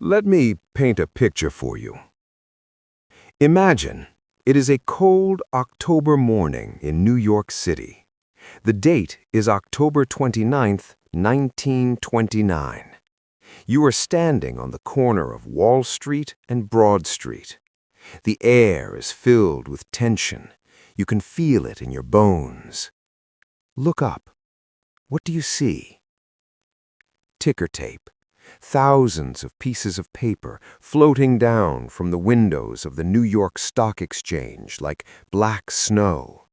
Let me paint a picture for you. Imagine it is a cold October morning in New York City. The date is October 29th, 1929. You are standing on the corner of Wall Street and Broad Street. The air is filled with tension. You can feel it in your bones. Look up. What do you see? Ticker tape. Thousands of pieces of paper floating down from the windows of the New York Stock Exchange like black snow.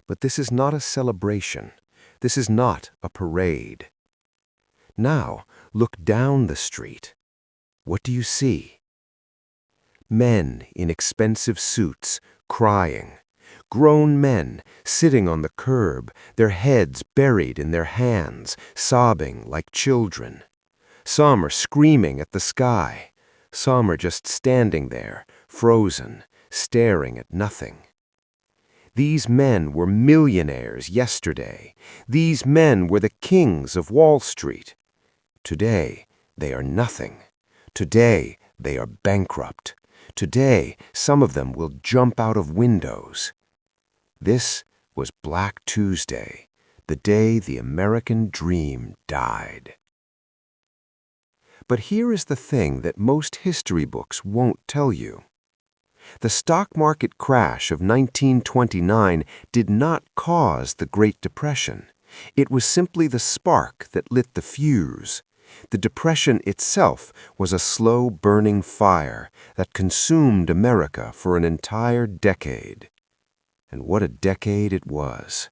But this is not a celebration. This is not a parade. Now, look down the street. What do you see? Men in expensive suits, crying. Grown men sitting on the curb, their heads buried in their hands, sobbing like children. Some are screaming at the sky. Some are just standing there, frozen, staring at nothing. These men were millionaires yesterday. These men were the kings of Wall Street. Today, they are nothing. Today, they are bankrupt. Today, some of them will jump out of windows. This was Black Tuesday, the day the American dream died. But here is the thing that most history books won't tell you. The stock market crash of 1929 did not cause the Great Depression. It was simply the spark that lit the fuse. The Depression itself was a slow-burning fire that consumed America for an entire decade. And what a decade it was.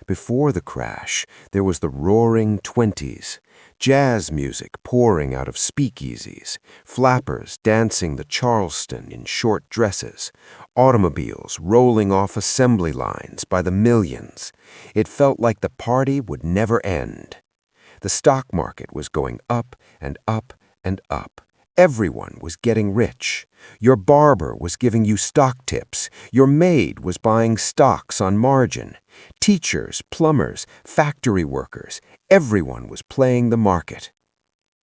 Before the crash, there was the roaring 20s, jazz music pouring out of speakeasies, flappers dancing the Charleston in short dresses, automobiles rolling off assembly lines by the millions. It felt like the party would never end. The stock market was going up and up and up. Everyone was getting rich. Your barber was giving you stock tips. Your maid was buying stocks on margin. Teachers, plumbers, factory workers, everyone was playing the market.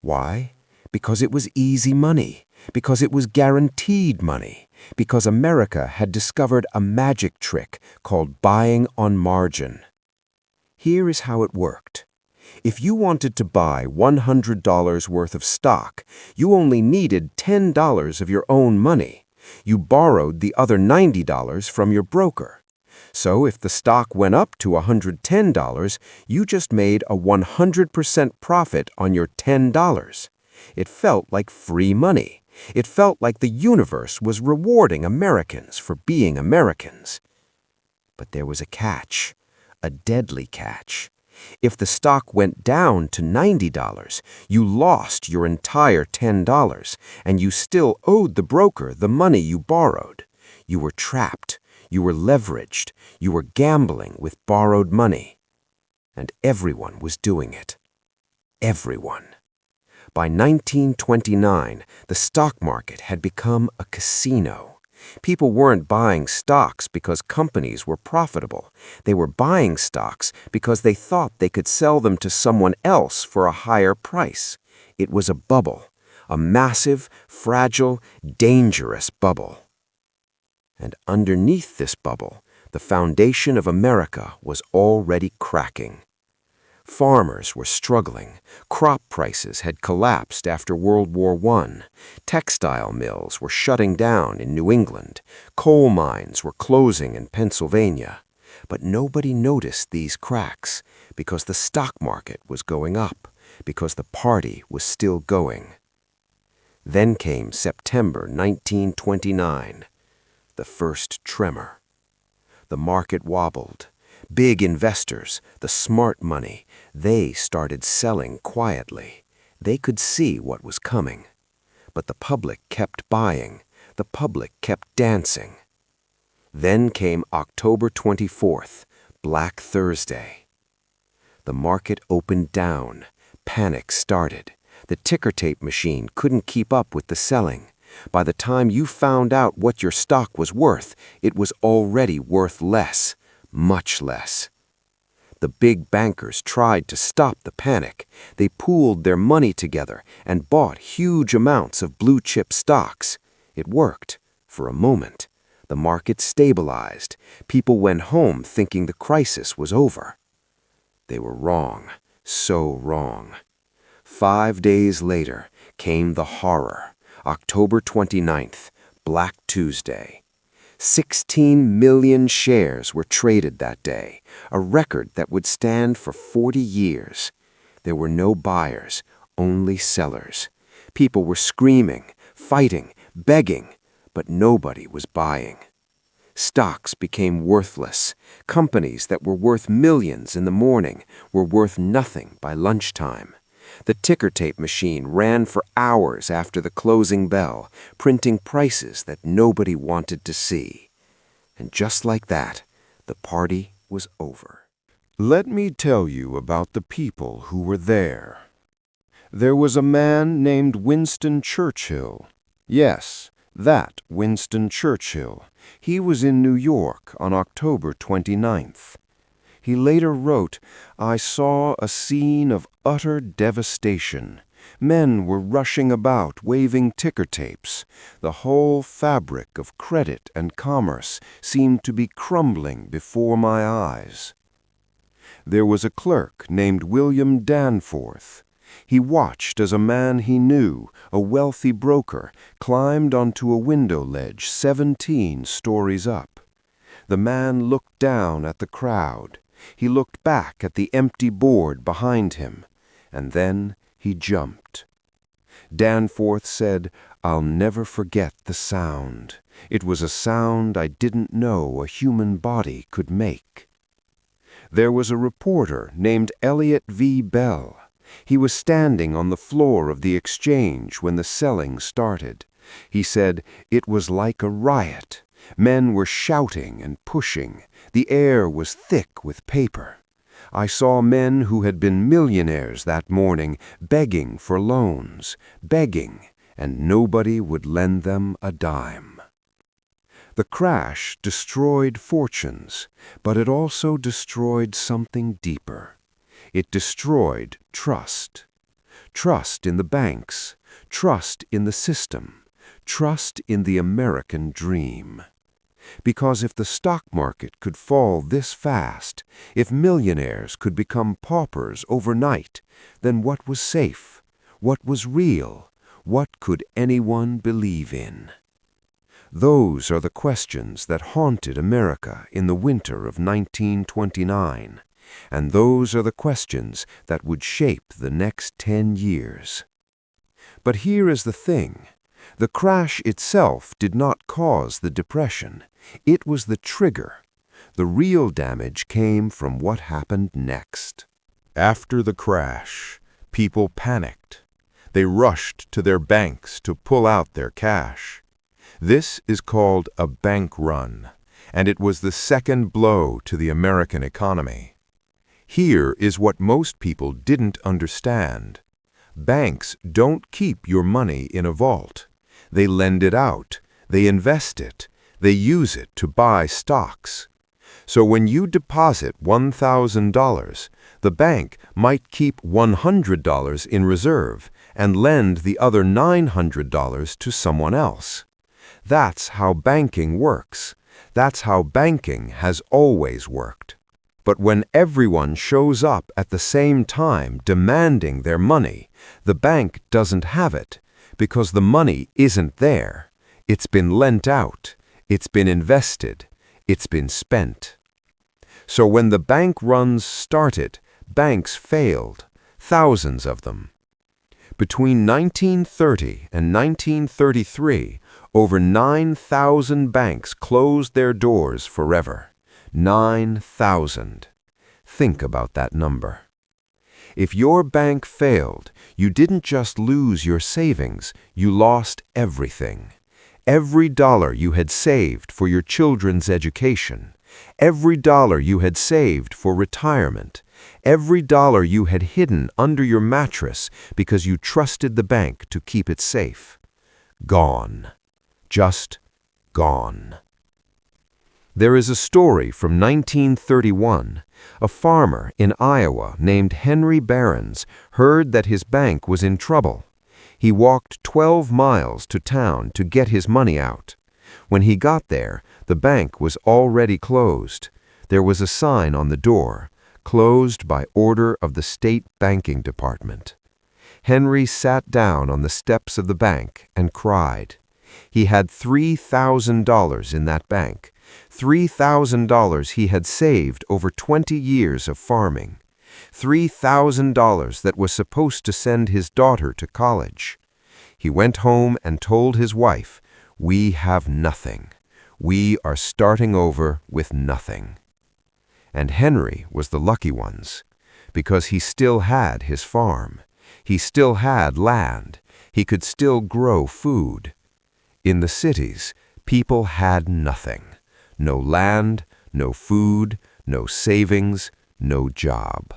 Why? Because it was easy money. Because it was guaranteed money. Because America had discovered a magic trick called buying on margin. Here is how it worked. If you wanted to buy $100 worth of stock, you only needed $10 of your own money. You borrowed the other $90 from your broker. So if the stock went up to $110, you just made a 100% profit on your $10. It felt like free money. It felt like the universe was rewarding Americans for being Americans. But there was a catch, a deadly catch. If the stock went down to $90, you lost your entire $10, and you still owed the broker the money you borrowed. You were trapped. You were leveraged. You were gambling with borrowed money. And everyone was doing it. Everyone. By 1929, the stock market had become a casino. People weren't buying stocks because companies were profitable. They were buying stocks because they thought they could sell them to someone else for a higher price. It was a bubble, a massive, fragile, dangerous bubble. And underneath this bubble, the foundation of America was already cracking. Farmers were struggling. Crop prices had collapsed after World War I. Textile mills were shutting down in New England. Coal mines were closing in Pennsylvania. But nobody noticed these cracks because the stock market was going up, because the party was still going. Then came September 1929, the first tremor. The market wobbled. Big investors, the smart money, they started selling quietly. They could see what was coming. But the public kept buying. The public kept dancing. Then came October 24th, Black Thursday. The market opened down. Panic started. The ticker tape machine couldn't keep up with the selling. By the time you found out what your stock was worth, it was already worth less. Much less. The big bankers tried to stop the panic. They pooled their money together and bought huge amounts of blue-chip stocks. It worked, for a moment. The market stabilized. People went home thinking the crisis was over. They were wrong, so wrong. 5 days later came the horror. October 29th, Black Tuesday. 16 million shares were traded that day, a record that would stand for 40 years. There were no buyers, only sellers. People were screaming, fighting, begging, but nobody was buying. Stocks became worthless. Companies that were worth millions in the morning were worth nothing by lunchtime. The ticker tape machine ran for hours after the closing bell, printing prices that nobody wanted to see. And just like that, the party was over. Let me tell you about the people who were there. There was a man named Winston Churchill. Yes, that Winston Churchill. He was in New York on October 29th. He later wrote, "I saw a scene of utter devastation. Men were rushing about waving ticker tapes. The whole fabric of credit and commerce seemed to be crumbling before my eyes." There was a clerk named William Danforth. He watched as a man he knew, a wealthy broker, climbed onto a window ledge 17 stories up. The man looked down at the crowd. He looked back at the empty board behind him, and then he jumped. Danforth said, "I'll never forget the sound. It was a sound I didn't know a human body could make." There was a reporter named Elliott V. Bell. He was standing on the floor of the exchange when the selling started. He said, "It was like a riot. Men were shouting and pushing. The air was thick with paper. I saw men who had been millionaires that morning begging for loans, begging, and nobody would lend them a dime." The crash destroyed fortunes, but it also destroyed something deeper. It destroyed trust. Trust in the banks, trust in the system, trust in the American dream. Because if the stock market could fall this fast, if millionaires could become paupers overnight, then what was safe? What was real? What could anyone believe in? Those are the questions that haunted America in the winter of 1929, and those are the questions that would shape the next 10 years. But here is the thing. The crash itself did not cause the depression. It was the trigger. The real damage came from what happened next. After the crash, people panicked. They rushed to their banks to pull out their cash. This is called a bank run, and it was the second blow to the American economy. Here is what most people didn't understand. Banks don't keep your money in a vault. They lend it out. They invest it. They use it to buy stocks. So when you deposit $1,000, the bank might keep $100 in reserve and lend the other $900 to someone else. That's how banking works. That's how banking has always worked. But when everyone shows up at the same time demanding their money, the bank doesn't have it because the money isn't there. It's been lent out. It's been invested. It's been spent. So when the bank runs started, banks failed, thousands of them. Between 1930 and 1933, over 9,000 banks closed their doors forever. 9,000. Think about that number. If your bank failed, you didn't just lose your savings, you lost everything. Every dollar you had saved for your children's education, every dollar you had saved for retirement, every dollar you had hidden under your mattress because you trusted the bank to keep it safe. Gone. Just gone. There is a story from 1931. A farmer in Iowa named Henry Barons heard that his bank was in trouble. He walked 12 miles to town to get his money out. When he got there, the bank was already closed. There was a sign on the door, "Closed by order of the state banking department." Henry sat down on the steps of the bank and cried. He had $3,000 in that bank, $3,000 he had saved over 20 years of farming, $3,000 that was supposed to send his daughter to college. He went home and told his wife, "We have nothing. We are starting over with nothing." And Henry was the lucky ones, because he still had his farm. He still had land. He could still grow food. In the cities, people had nothing. No land, no food, no savings, no job.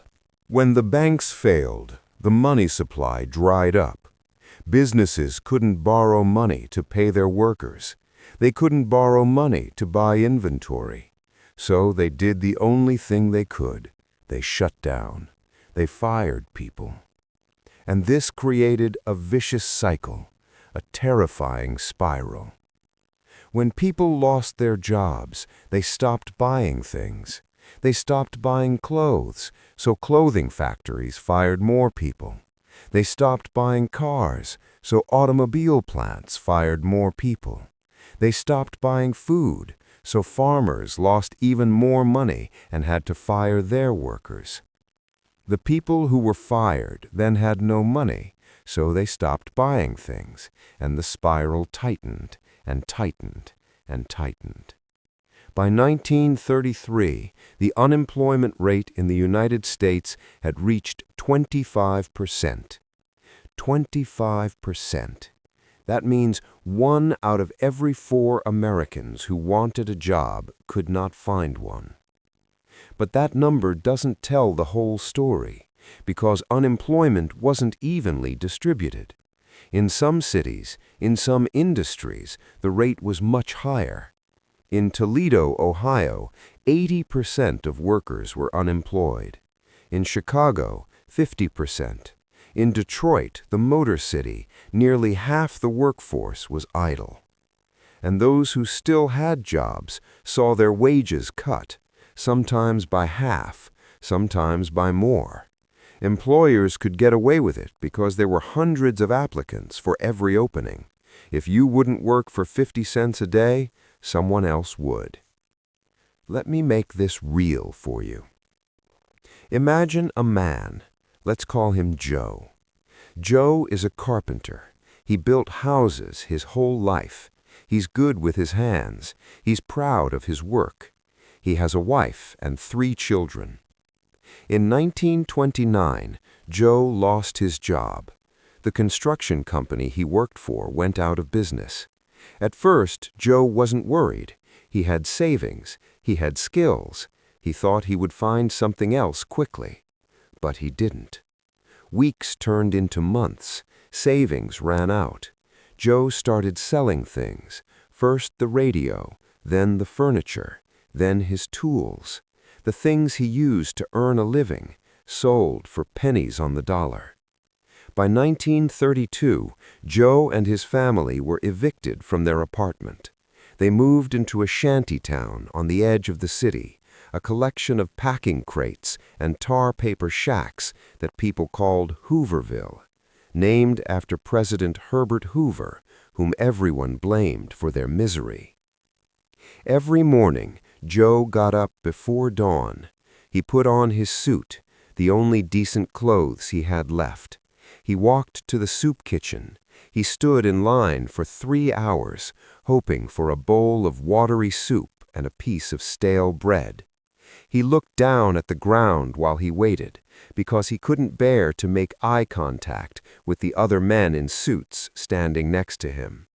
When the banks failed, the money supply dried up. Businesses couldn't borrow money to pay their workers. They couldn't borrow money to buy inventory. So they did the only thing they could. They shut down. They fired people. And this created a vicious cycle, a terrifying spiral. When people lost their jobs, they stopped buying things. They stopped buying clothes, so clothing factories fired more people. They stopped buying cars, so automobile plants fired more people. They stopped buying food, so farmers lost even more money and had to fire their workers. The people who were fired then had no money, so they stopped buying things, and the spiral tightened and tightened and tightened. By 1933, the unemployment rate in the United States had reached 25%. 25%. That means 1 out of every 4 Americans who wanted a job could not find one. But that number doesn't tell the whole story, because unemployment wasn't evenly distributed. In some cities, in some industries, the rate was much higher. In Toledo, Ohio, 80% of workers were unemployed. In Chicago, 50%. In Detroit, the Motor City, nearly half the workforce was idle. And those who still had jobs saw their wages cut, sometimes by half, sometimes by more. Employers could get away with it because there were hundreds of applicants for every opening. If you wouldn't work for 50 cents a day, someone else would. Let me make this real for you. Imagine a man. Let's call him Joe. Joe is a carpenter. He built houses his whole life. He's good with his hands. He's proud of his work. He has a wife and 3 children. In 1929, Joe lost his job. The construction company he worked for went out of business. At first, Joe wasn't worried. He had savings. He had skills. He thought he would find something else quickly. But he didn't. Weeks turned into months. Savings ran out. Joe started selling things. First the radio, then the furniture, then his tools. The things he used to earn a living, sold for pennies on the dollar. By 1932, Joe and his family were evicted from their apartment. They moved into a shanty town on the edge of the city, a collection of packing crates and tar paper shacks that people called Hooverville, named after President Herbert Hoover, whom everyone blamed for their misery. Every morning, Joe got up before dawn. He put on his suit, the only decent clothes he had left. He walked to the soup kitchen. He stood in line for 3 hours, hoping for a bowl of watery soup and a piece of stale bread. He looked down at the ground while he waited, because he couldn't bear to make eye contact with the other men in suits standing next to him.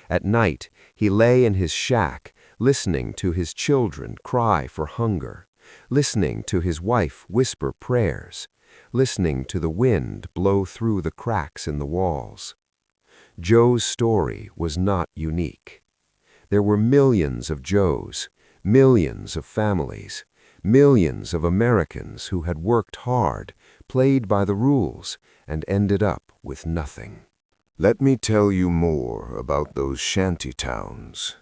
At night, he lay in his shack, listening to his children cry for hunger, listening to his wife whisper prayers, listening to the wind blow through the cracks in the walls. Joe's story was not unique. There were millions of Joes, Millions of families, millions of Americans who had worked hard, played by the rules, and ended up with nothing. Let me tell you more about those shanty towns,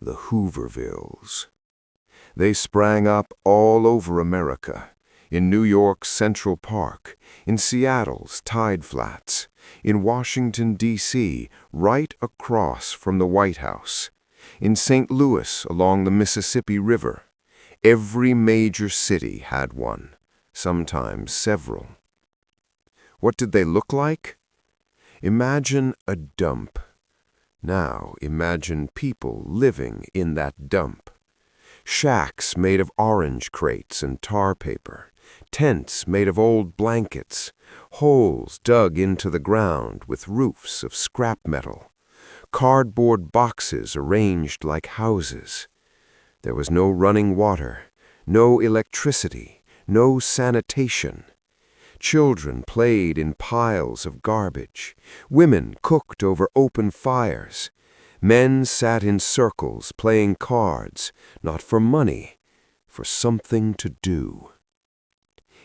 the Hoovervilles. They sprang up all over America, in New York's Central Park, in Seattle's Tide Flats, in Washington, D.C., right across from the White House, in St. Louis along the Mississippi River. Every major city had one, sometimes several. What did they look like? Imagine a dump. Now imagine people living in that dump. Shacks made of orange crates and tar paper, tents made of old blankets, holes dug into the ground with roofs of scrap metal, cardboard boxes arranged like houses. There was no running water, no electricity, no sanitation. Children played in piles of garbage. Women cooked over open fires. Men sat in circles playing cards, not for money, for something to do.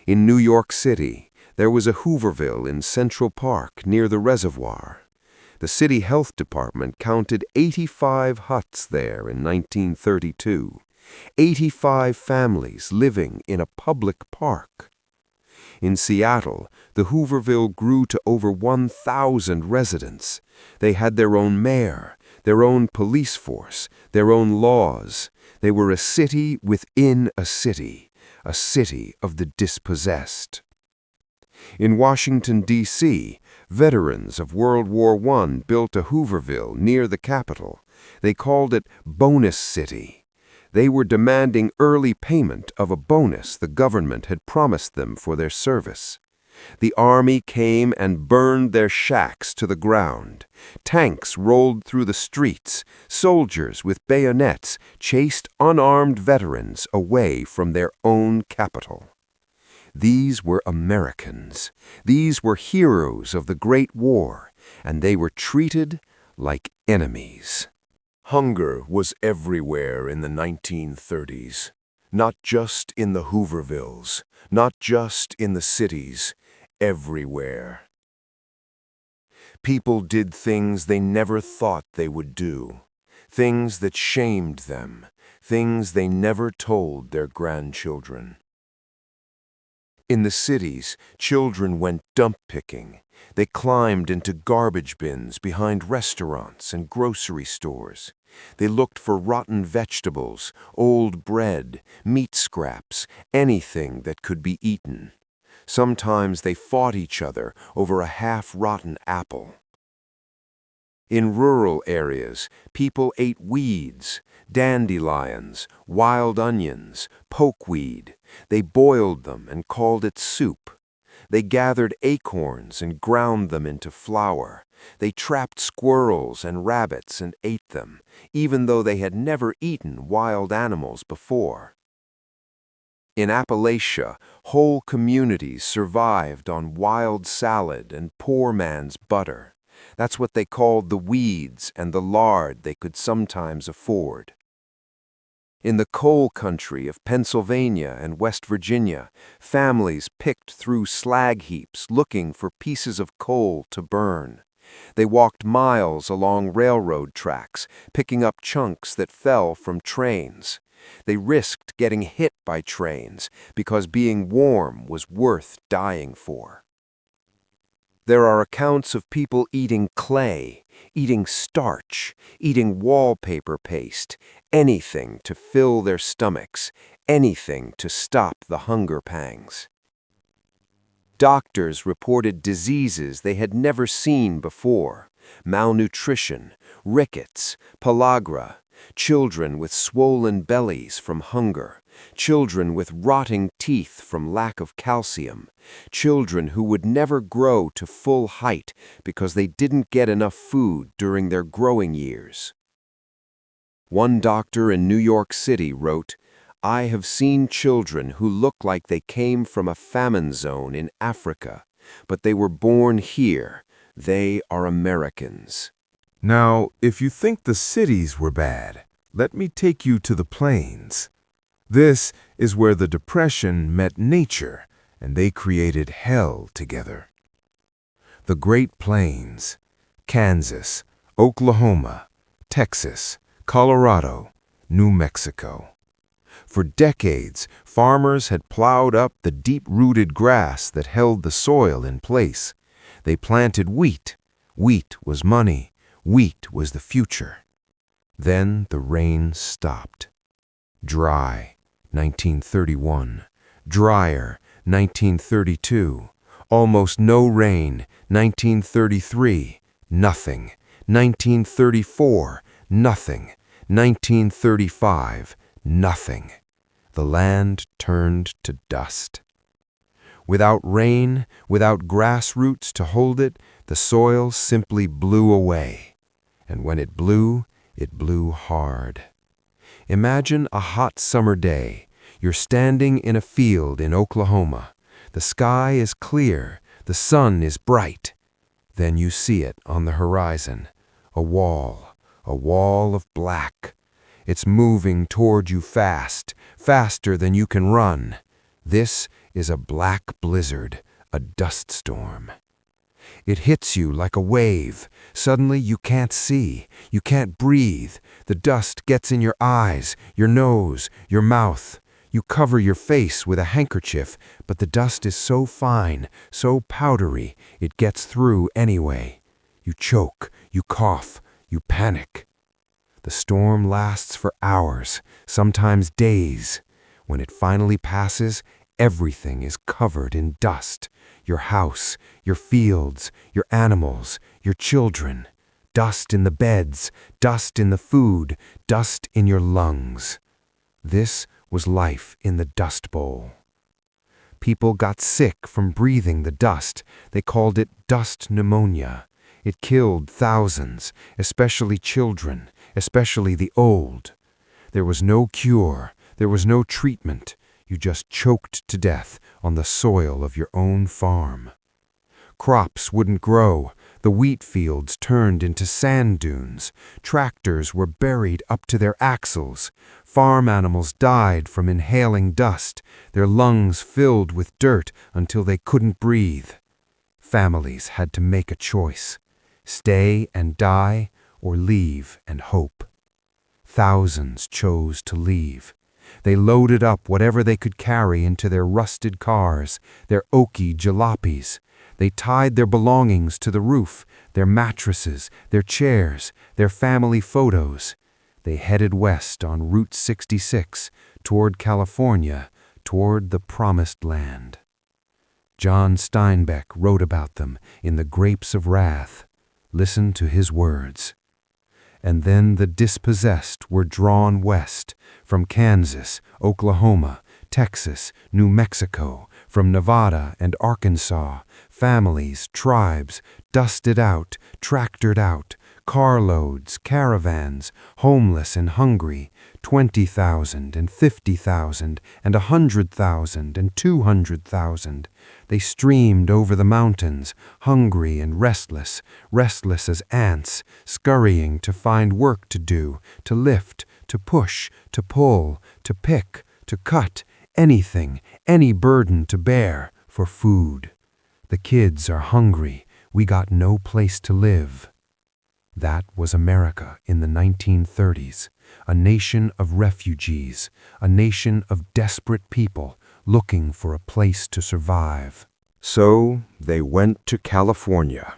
In New York City, there was a Hooverville in Central Park near the reservoir. The city health department counted 85 huts there in 1932, 85 families living in a public park. In Seattle, the Hooverville grew to over 1,000 residents. They had their own mayor, their own police force, their own laws. They were a city within a city of the dispossessed. In Washington, D.C., veterans of World War I built a Hooverville near the Capitol. They called it Bonus City. They were demanding early payment of a bonus the government had promised them for their service. The army came and burned their shacks to the ground. Tanks rolled through the streets. Soldiers with bayonets chased unarmed veterans away from their own capital. These were Americans. These were heroes of the Great War, and they were treated like enemies. Hunger was everywhere in the 1930s, not just in the Hoovervilles, not just in the cities, everywhere. People did things they never thought they would do, things that shamed them, things they never told their grandchildren. In the cities, children went dump picking. They climbed into garbage bins behind restaurants and grocery stores. They looked for rotten vegetables, old bread, meat scraps, anything that could be eaten. Sometimes they fought each other over a half-rotten apple. In rural areas, people ate weeds, dandelions, wild onions, pokeweed. They boiled them and called it soup. They gathered acorns and ground them into flour. They trapped squirrels and rabbits and ate them, even though they had never eaten wild animals before. In Appalachia, whole communities survived on wild salad and poor man's butter. That's what they called the weeds and the lard they could sometimes afford. In the coal country of Pennsylvania and West Virginia, families picked through slag heaps looking for pieces of coal to burn. They walked miles along railroad tracks, picking up chunks that fell from trains. They risked getting hit by trains because being warm was worth dying for. There are accounts of people eating clay, eating starch, eating wallpaper paste, anything to fill their stomachs, anything to stop the hunger pangs. Doctors reported diseases they had never seen before: malnutrition, rickets, pellagra, children with swollen bellies from hunger, children with rotting teeth from lack of calcium, children who would never grow to full height because they didn't get enough food during their growing years. One doctor in New York City wrote, "I have seen children who look like they came from a famine zone in Africa, but they were born here. They are Americans." Now, if you think the cities were bad, let me take you to the plains. This is where the Depression met nature, and they created hell together. The Great Plains, Kansas, Oklahoma, Texas, Colorado, New Mexico. For decades, farmers had plowed up the deep-rooted grass that held the soil in place. They planted wheat. Wheat was money. Wheat was the future. Then the rain stopped. Dry, 1931. Drier, 1932. Almost no rain, 1933. Nothing. 1934. Nothing. 1935. Nothing. The land turned to dust. Without rain, without grass roots to hold it, the soil simply blew away. And when it blew hard. Imagine a hot summer day. You're standing in a field in Oklahoma. The sky is clear, the sun is bright. Then you see it on the horizon, a wall of black. It's moving toward you fast, faster than you can run. This is a black blizzard, a dust storm. It hits you like a wave. Suddenly you can't see, you can't breathe. The dust gets in your eyes, your nose, your mouth. You cover your face with a handkerchief, but the dust is so fine, so powdery, it gets through anyway. You choke, you cough, you panic. The storm lasts for hours, sometimes days. When it finally passes, everything is covered in dust. Your house, your fields, your animals, your children. Dust in the beds, dust in the food, dust in your lungs. This was life in the Dust Bowl. People got sick from breathing the dust. They called it dust pneumonia. It killed thousands, especially children, especially the old. There was no cure. There was no treatment. You just choked to death on the soil of your own farm. Crops wouldn't grow. The wheat fields turned into sand dunes. Tractors were buried up to their axles. Farm animals died from inhaling dust, their lungs filled with dirt until they couldn't breathe. Families had to make a choice: stay and die, or leave and hope. Thousands chose to leave. They loaded up whatever they could carry into their rusted cars, their oaky jalopies. They tied their belongings to the roof, their mattresses, their chairs, their family photos. They headed west on Route 66, toward California, toward the Promised Land. John Steinbeck wrote about them in The Grapes of Wrath. Listen to his words. And then the dispossessed were drawn west, from Kansas, Oklahoma, Texas, New Mexico, from Nevada and Arkansas, families, tribes, dusted out, tractored out, carloads, caravans, homeless and hungry, 20,000 and 50,000 and 100,000 and 200,000. They streamed over the mountains, hungry and restless, restless as ants, scurrying to find work to do, to lift, to push, to pull, to pick, to cut, anything, any burden to bear, for food. The kids are hungry. We got no place to live. That was America in the 1930s, a nation of refugees, a nation of desperate people looking for a place to survive. So they went to California.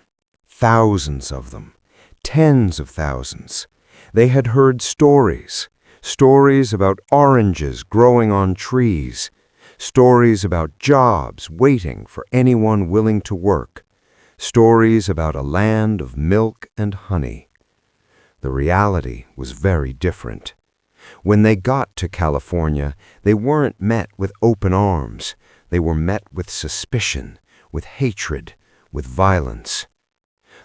Thousands of them, tens of thousands. They had heard stories about oranges growing on trees, stories about jobs waiting for anyone willing to work, stories about a land of milk and honey. The reality was very different. When they got to California, they weren't met with open arms. They were met with suspicion, with hatred, with violence.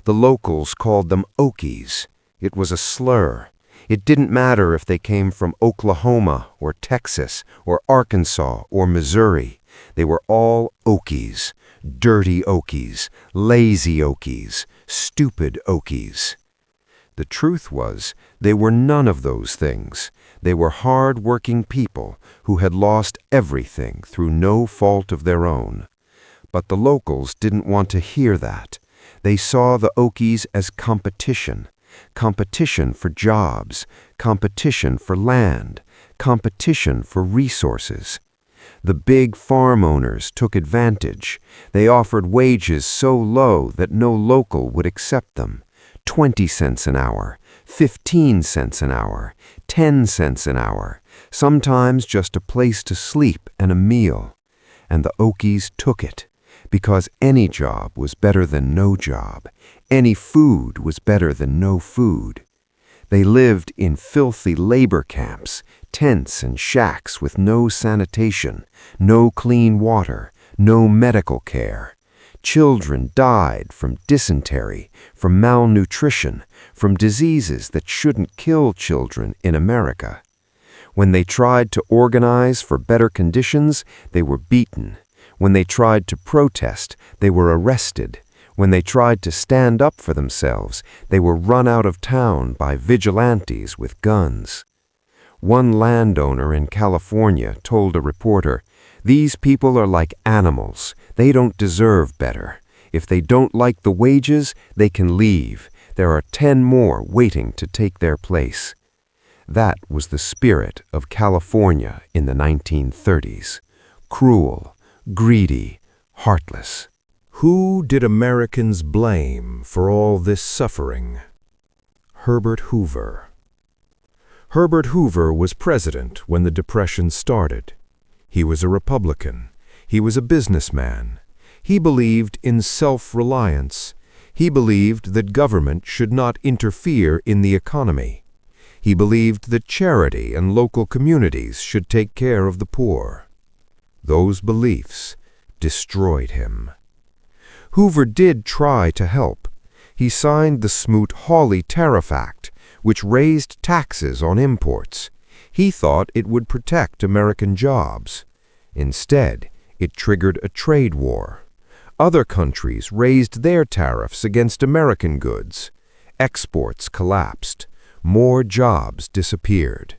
The locals called them Okies. It was a slur. It didn't matter if they came from Oklahoma or Texas or Arkansas or Missouri. They were all Okies, dirty Okies, lazy Okies, stupid Okies. The truth was, they were none of those things. They were hard-working people who had lost everything through no fault of their own. But the locals didn't want to hear that. They saw the Okies as competition. Competition for jobs, competition for land, competition for resources. The big farm owners took advantage. They offered wages so low that no local would accept them. 20 cents an hour, 15 cents an hour, 10 cents an hour, sometimes just a place to sleep and a meal. And the Okies took it, because any job was better than no job. Any food was better than no food. They lived in filthy labor camps, tents and shacks with no sanitation, no clean water, no medical care. Children died from dysentery, from malnutrition, from diseases that shouldn't kill children in America. When they tried to organize for better conditions, they were beaten. When they tried to protest, they were arrested. When they tried to stand up for themselves, they were run out of town by vigilantes with guns. One landowner in California told a reporter, "These people are like animals. They don't deserve better. If they don't like the wages, they can leave. There are 10 more waiting to take their place." That was the spirit of California in the 1930s. Cruel, greedy, heartless. Who did Americans blame for all this suffering? Herbert Hoover. Herbert Hoover was president when the Depression started. He was a Republican. He was a businessman. He believed in self-reliance. He believed that government should not interfere in the economy. He believed that charity and local communities should take care of the poor. Those beliefs destroyed him. Hoover did try to help. He signed the Smoot-Hawley Tariff Act, which raised taxes on imports. He thought it would protect American jobs. Instead, it triggered a trade war. Other countries raised their tariffs against American goods. Exports collapsed. More jobs disappeared.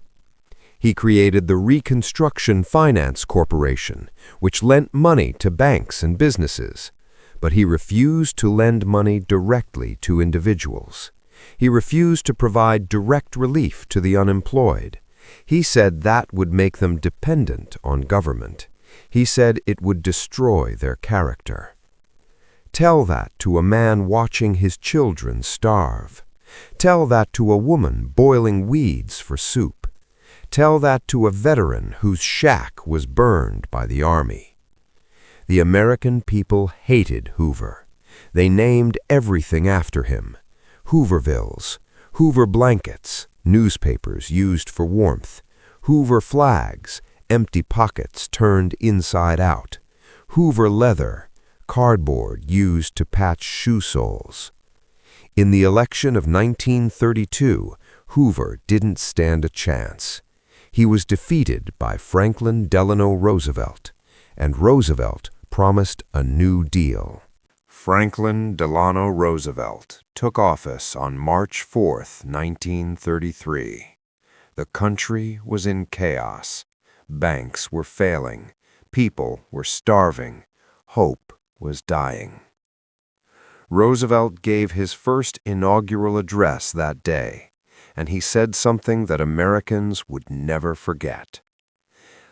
He created the Reconstruction Finance Corporation, which lent money to banks and businesses. But he refused to lend money directly to individuals. He refused to provide direct relief to the unemployed. He said that would make them dependent on government. He said it would destroy their character. Tell that to a man watching his children starve. Tell that to a woman boiling weeds for soup. Tell that to a veteran whose shack was burned by the army. The American people hated Hoover. They named everything after him. Hoovervilles, Hoover blankets, newspapers used for warmth, Hoover flags, empty pockets turned inside out, Hoover leather, cardboard used to patch shoe soles. In the election of 1932, Hoover didn't stand a chance. He was defeated by Franklin Delano Roosevelt, and Roosevelt promised a New Deal. Franklin Delano Roosevelt took office on March 4, 1933. The country was in chaos. Banks were failing. People were starving. Hope was dying. Roosevelt gave his first inaugural address that day, and he said something that Americans would never forget.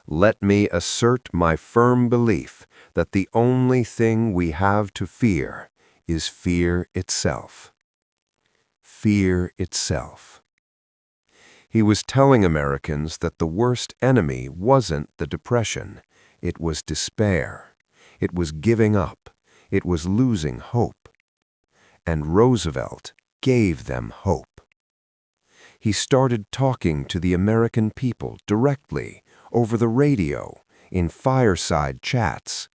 "Let me assert my firm belief that the only thing we have to fear is fear itself." Fear itself. He was telling Americans that the worst enemy wasn't the Depression. It was despair. It was giving up. It was losing hope. And Roosevelt gave them hope. He started talking to the American people directly, over the radio, in fireside chats.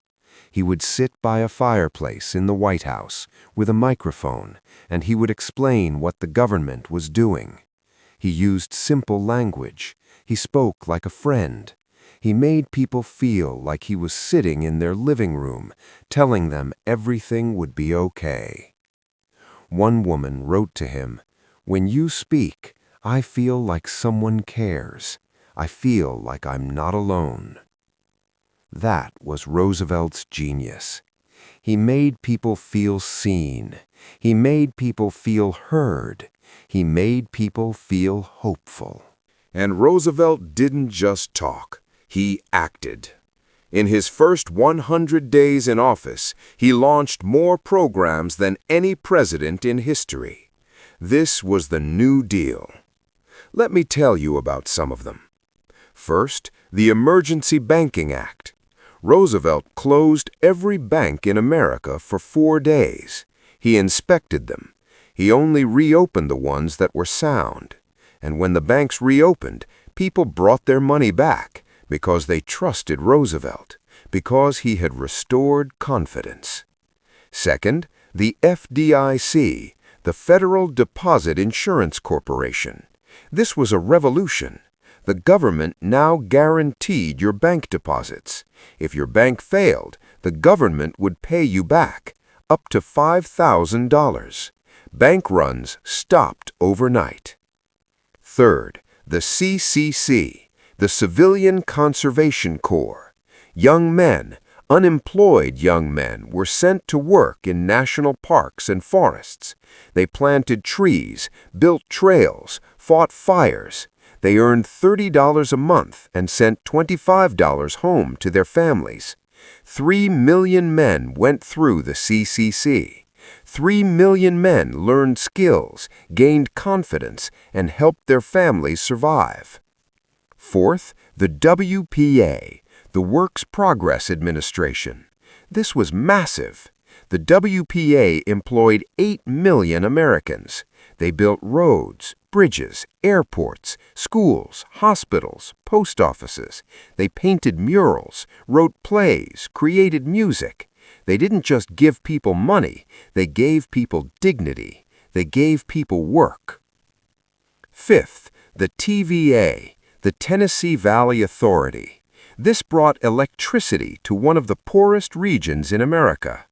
He would sit by a fireplace in the White House with a microphone, and he would explain what the government was doing. He used simple language. He spoke like a friend. He made people feel like he was sitting in their living room, telling them everything would be okay. One woman wrote to him, When you speak, I feel like someone cares. I feel like I'm not alone. That was Roosevelt's genius. He made people feel seen. He made people feel heard. He made people feel hopeful. And Roosevelt didn't just talk, he acted. In his first 100 days in office, he launched more programs than any president in history. This was the New Deal. Let me tell you about some of them. First, the Emergency Banking Act. Roosevelt closed every bank in America for 4 days. He inspected them. He only reopened the ones that were sound. And when the banks reopened, people brought their money back because they trusted Roosevelt, because he had restored confidence. Second, the FDIC, the Federal Deposit Insurance Corporation. This was a revolution. The government now guaranteed your bank deposits. If your bank failed, the government would pay you back, up to $5,000. Bank runs stopped overnight. Third, the CCC, the Civilian Conservation Corps. Young men, unemployed young men, were sent to work in national parks and forests. They planted trees, built trails, fought fires. They earned $30 a month and sent $25 home to their families. 3 million men went through the CCC. 3 million men learned skills, gained confidence, and helped their families survive. Fourth, the WPA, the Works Progress Administration. This was massive. The WPA employed 8 million Americans. They built roads, bridges, airports, schools, hospitals, post offices. They painted murals, wrote plays, created music. They didn't just give people money, they gave people dignity. They gave people work. Fifth, the TVA, the Tennessee Valley Authority. This brought electricity to one of the poorest regions in America.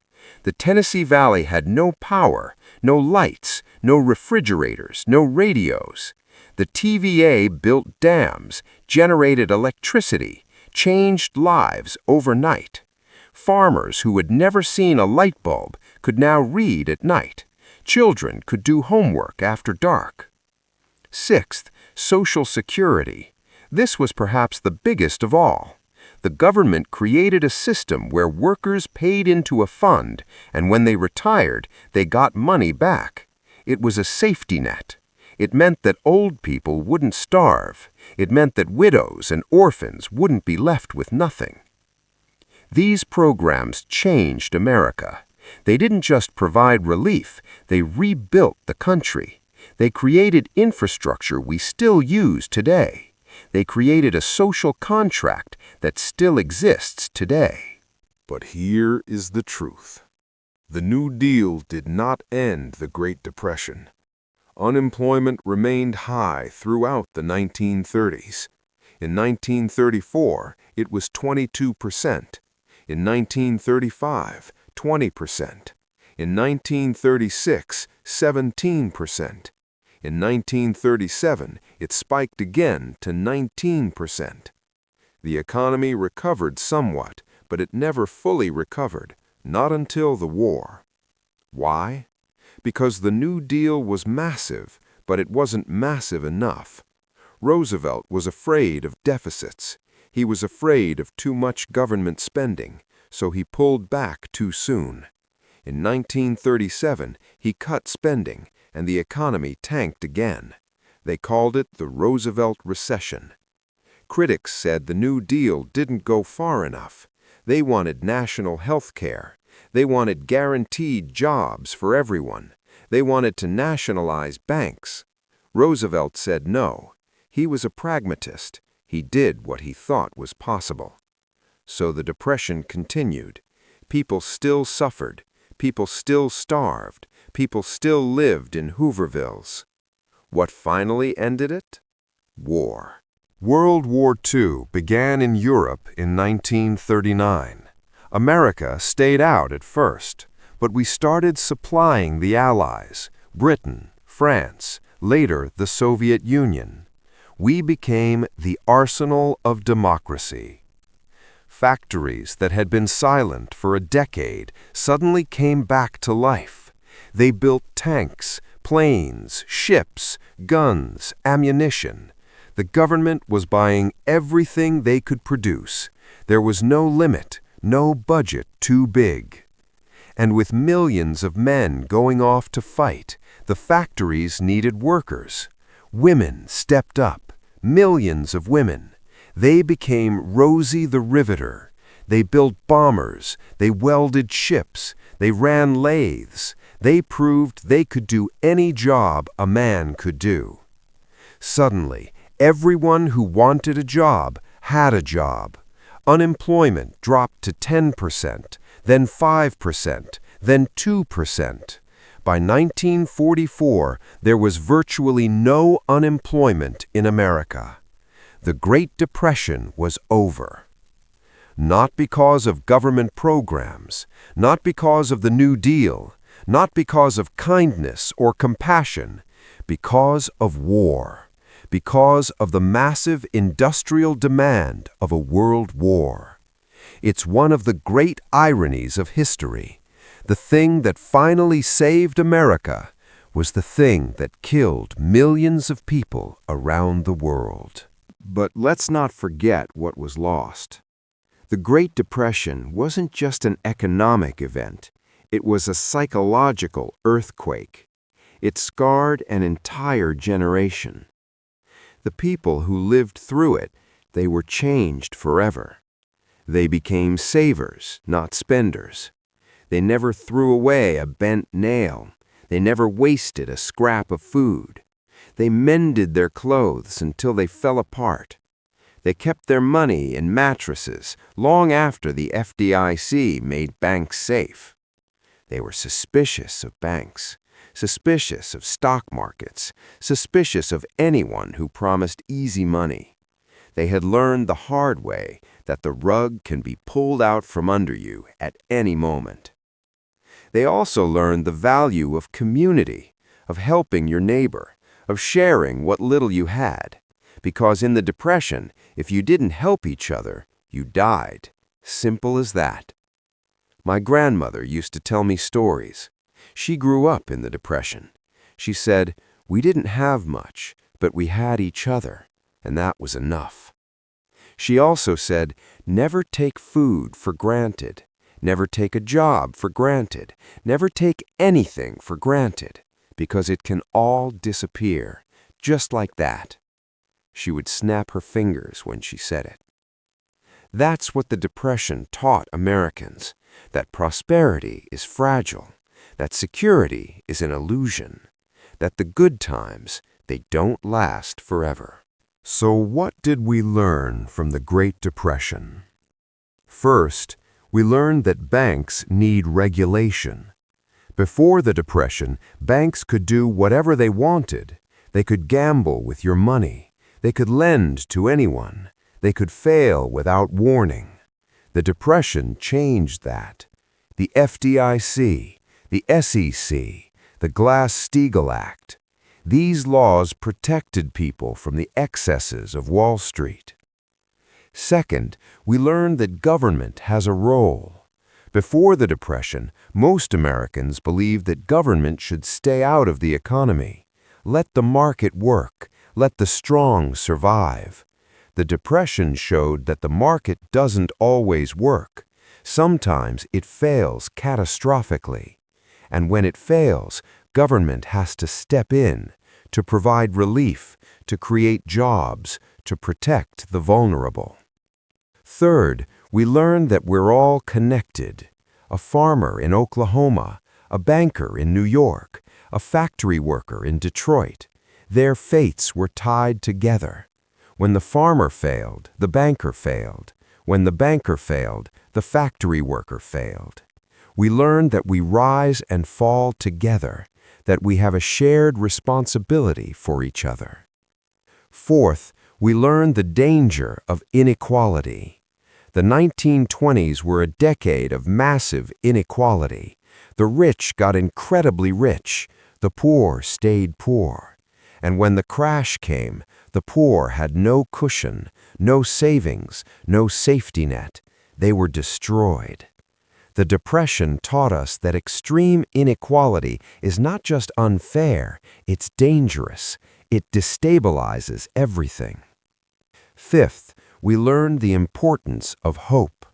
The Tennessee Valley had no power, no lights, no refrigerators, no radios. The TVA built dams, generated electricity, changed lives overnight. Farmers who had never seen a light bulb could now read at night. Children could do homework after dark. Sixth, Social Security. This was perhaps the biggest of all. The government created a system where workers paid into a fund, and when they retired, they got money back. It was a safety net. It meant that old people wouldn't starve. It meant that widows and orphans wouldn't be left with nothing. These programs changed America. They didn't just provide relief, they rebuilt the country. They created infrastructure we still use today. They created a social contract that still exists today. But here is the truth. The New Deal did not end the Great Depression. Unemployment remained high throughout the 1930s. In 1934, it was 22%. In 1935, 20%. In 1936, 17%. In 1937, it spiked again to 19%. The economy recovered somewhat, but it never fully recovered, not until the war. Why? Because the New Deal was massive, but it wasn't massive enough. Roosevelt was afraid of deficits. He was afraid of too much government spending, so he pulled back too soon. In 1937, he cut spending, and the economy tanked again. They called it the Roosevelt Recession. Critics said the New Deal didn't go far enough. They wanted national health care. They wanted guaranteed jobs for everyone. They wanted to nationalize banks. Roosevelt said no. He was a pragmatist. He did what he thought was possible. So the Depression continued. People still suffered. People still starved. People still lived in Hoovervilles. What finally ended it? War. World War II began in Europe in 1939. America stayed out at first, but we started supplying the Allies, Britain, France, later the Soviet Union. We became the arsenal of democracy. Factories that had been silent for a decade suddenly came back to life. They built tanks, planes, ships, guns, ammunition. The government was buying everything they could produce. There was no limit, no budget too big. And with millions of men going off to fight, the factories needed workers. Women stepped up, millions of women. They became Rosie the Riveter. They built bombers, they welded ships, they ran lathes. They proved they could do any job a man could do. Suddenly, everyone who wanted a job had a job. Unemployment dropped to 10%, then 5%, then 2%. By 1944, there was virtually no unemployment in America. The Great Depression was over. Not because of government programs, not because of the New Deal, not because of kindness or compassion, because of war, because of the massive industrial demand of a world war. It's one of the great ironies of history. The thing that finally saved America was the thing that killed millions of people around the world. But let's not forget what was lost. The Great Depression wasn't just an economic event. It was a psychological earthquake. It scarred an entire generation. The people who lived through it, they were changed forever. They became savers, not spenders. They never threw away a bent nail. They never wasted a scrap of food. They mended their clothes until they fell apart. They kept their money in mattresses long after the FDIC made banks safe. They were suspicious of banks, suspicious of stock markets, suspicious of anyone who promised easy money. They had learned the hard way that the rug can be pulled out from under you at any moment. They also learned the value of community, of helping your neighbor, of sharing what little you had. Because in the Depression, if you didn't help each other, you died. Simple as that. My grandmother used to tell me stories. She grew up in the Depression. She said, "We didn't have much, but we had each other, and that was enough." She also said, "Never take food for granted. Never take a job for granted. Never take anything for granted, because it can all disappear, just like that." She would snap her fingers when she said it. That's what the Depression taught Americans, that prosperity is fragile, that security is an illusion, that the good times, they don't last forever. So what did we learn from the Great Depression? First, we learned that banks need regulation. Before the Depression, banks could do whatever they wanted. They could gamble with your money. They could lend to anyone. They could fail without warning. The Depression changed that. The FDIC, the SEC, the Glass-Steagall Act. These laws protected people from the excesses of Wall Street. Second, we learned that government has a role. Before the Depression, most Americans believed that government should stay out of the economy. Let the market work. Let the strong survive. The Depression showed that the market doesn't always work. Sometimes it fails catastrophically. And when it fails, government has to step in to provide relief, to create jobs, to protect the vulnerable. Third, we learned that we're all connected. A farmer in Oklahoma, a banker in New York, a factory worker in Detroit. Their fates were tied together. When the farmer failed, the banker failed. When the banker failed, the factory worker failed. We learned that we rise and fall together, that we have a shared responsibility for each other. Fourth, we learned the danger of inequality. The 1920s were a decade of massive inequality. The rich got incredibly rich. The poor stayed poor. And when the crash came, the poor had no cushion, no savings, no safety net. They were destroyed. The Depression taught us that extreme inequality is not just unfair, it's dangerous. It destabilizes everything. Fifth, we learned the importance of hope.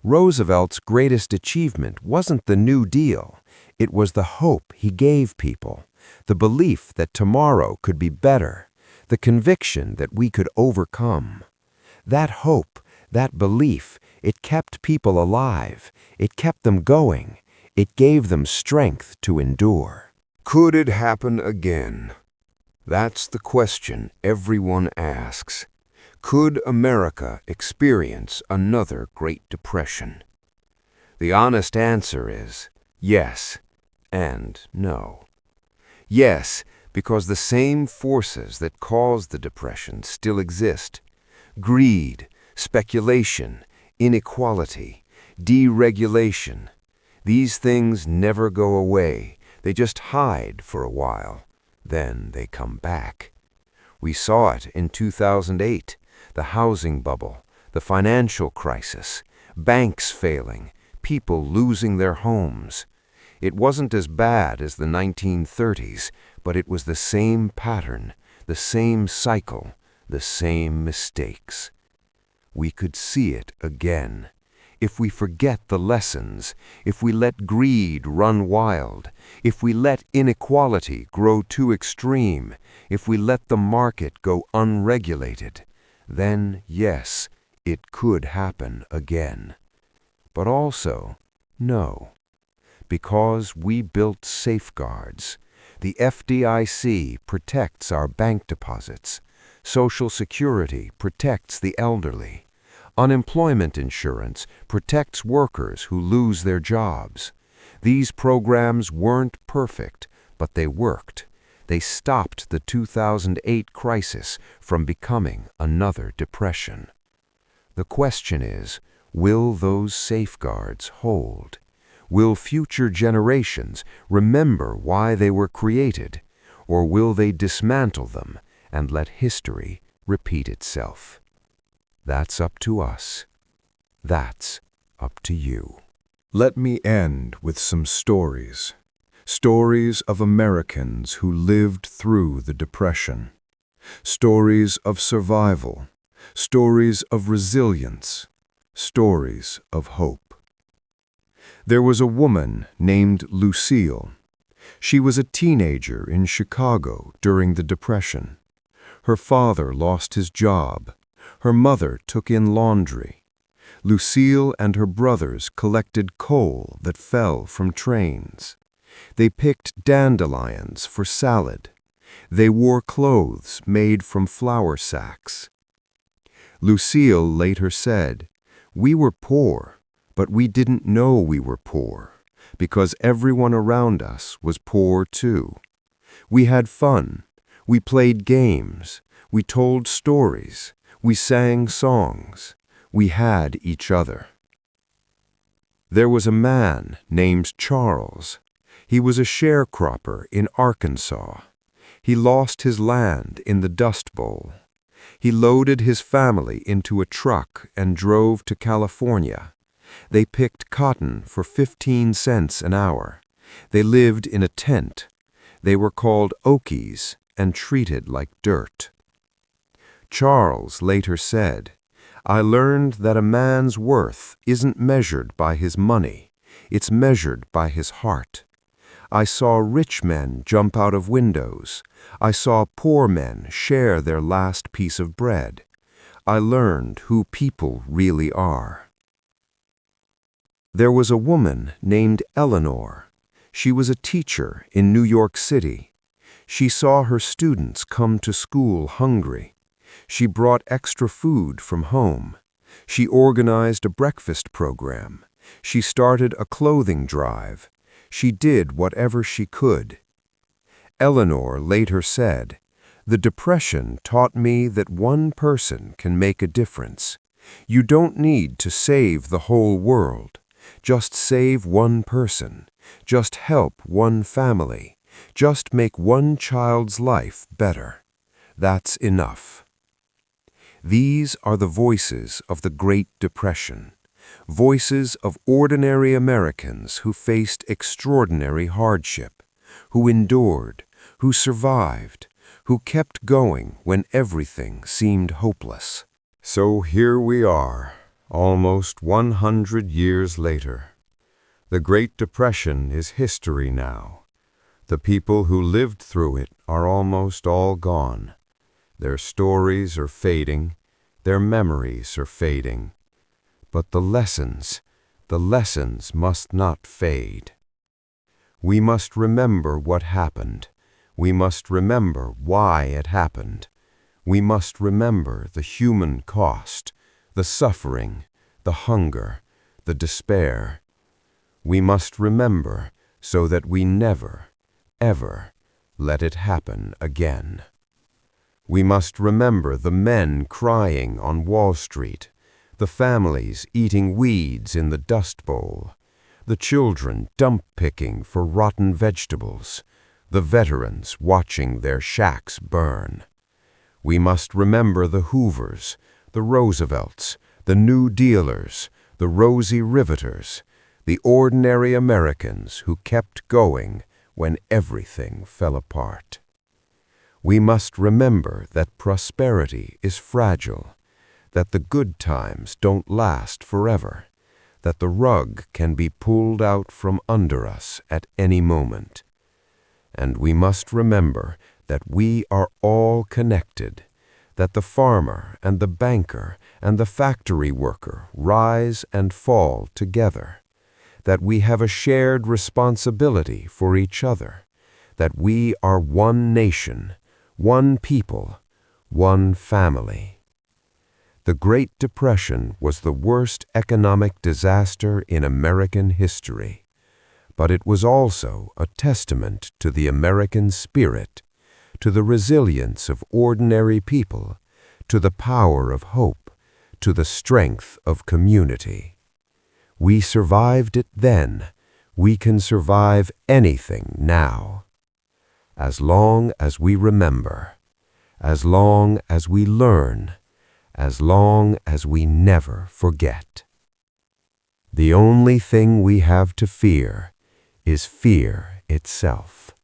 Roosevelt's greatest achievement wasn't the New Deal. It was the hope he gave people, the belief that tomorrow could be better, the conviction that we could overcome. That hope, that belief, it kept people alive. It kept them going. It gave them strength to endure. Could it happen again? That's the question everyone asks. Could America experience another Great Depression? The honest answer is yes and no. Yes, because the same forces that caused the Depression still exist. Greed, speculation, inequality, deregulation. These things never go away. They just hide for a while. Then they come back. We saw it in 2008, the housing bubble, the financial crisis, banks failing, people losing their homes. It wasn't as bad as the 1930s, but it was the same pattern, the same cycle, the same mistakes. We could see it again. If we forget the lessons, if we let greed run wild, if we let inequality grow too extreme, if we let the market go unregulated, then yes, it could happen again. But also, no. Because we built safeguards. The FDIC protects our bank deposits. Social Security protects the elderly. Unemployment insurance protects workers who lose their jobs. These programs weren't perfect, but they worked. They stopped the 2008 crisis from becoming another depression. The question is, will those safeguards hold? Will future generations remember why they were created, or will they dismantle them and let history repeat itself? That's up to us. That's up to you. Let me end with some stories. Stories of Americans who lived through the Depression. Stories of survival. Stories of resilience. Stories of hope. There was a woman named Lucille. She was a teenager in Chicago during the Depression. Her father lost his job. Her mother took in laundry. Lucille and her brothers collected coal that fell from trains. They picked dandelions for salad. They wore clothes made from flour sacks. Lucille later said, "We were poor, but we didn't know we were poor, because everyone around us was poor too. We had fun. We played games. We told stories. We sang songs. We had each other." There was a man named Charles. He was a sharecropper in Arkansas. He lost his land in the Dust Bowl. He loaded his family into a truck and drove to California. They picked cotton for 15 cents an hour. They lived in a tent. They were called Okies and treated like dirt. Charles later said, "I learned that a man's worth isn't measured by his money. It's measured by his heart. I saw rich men jump out of windows. I saw poor men share their last piece of bread. I learned who people really are." There was a woman named Eleanor. She was a teacher in New York City. She saw her students come to school hungry. She brought extra food from home. She organized a breakfast program. She started a clothing drive. She did whatever she could. Eleanor later said, "The Depression taught me that one person can make a difference. You don't need to save the whole world. Just save one person. Just help one family. Just make one child's life better. That's enough. These are the voices of the Great Depression, voices of ordinary Americans who faced extraordinary hardship, who endured, who survived, who kept going when everything seemed hopeless. So here we are, almost 100 years later. The Great Depression is history now. The people who lived through it are almost all gone. Their stories are fading, their memories are fading. But the lessons must not fade. We must remember what happened. We must remember why it happened. We must remember the human cost, the suffering, the hunger, the despair. We must remember so that we never, ever let it happen again. We must remember the men crying on Wall Street, the families eating weeds in the Dust Bowl, the children dump-picking for rotten vegetables, the veterans watching their shacks burn. We must remember the Hoovers, the Roosevelts, the New Dealers, the Rosie Riveters, the ordinary Americans who kept going when everything fell apart. We must remember that prosperity is fragile, that the good times don't last forever, that the rug can be pulled out from under us at any moment. And we must remember that we are all connected, that the farmer and the banker and the factory worker rise and fall together, that we have a shared responsibility for each other, that we are one nation, one people, one family. The Great Depression was the worst economic disaster in American history, but it was also a testament to the American spirit, to the resilience of ordinary people, to the power of hope, to the strength of community. We survived it then. We can survive anything now. As long as we remember, as long as we learn, as long as we never forget. The only thing we have to fear is fear itself.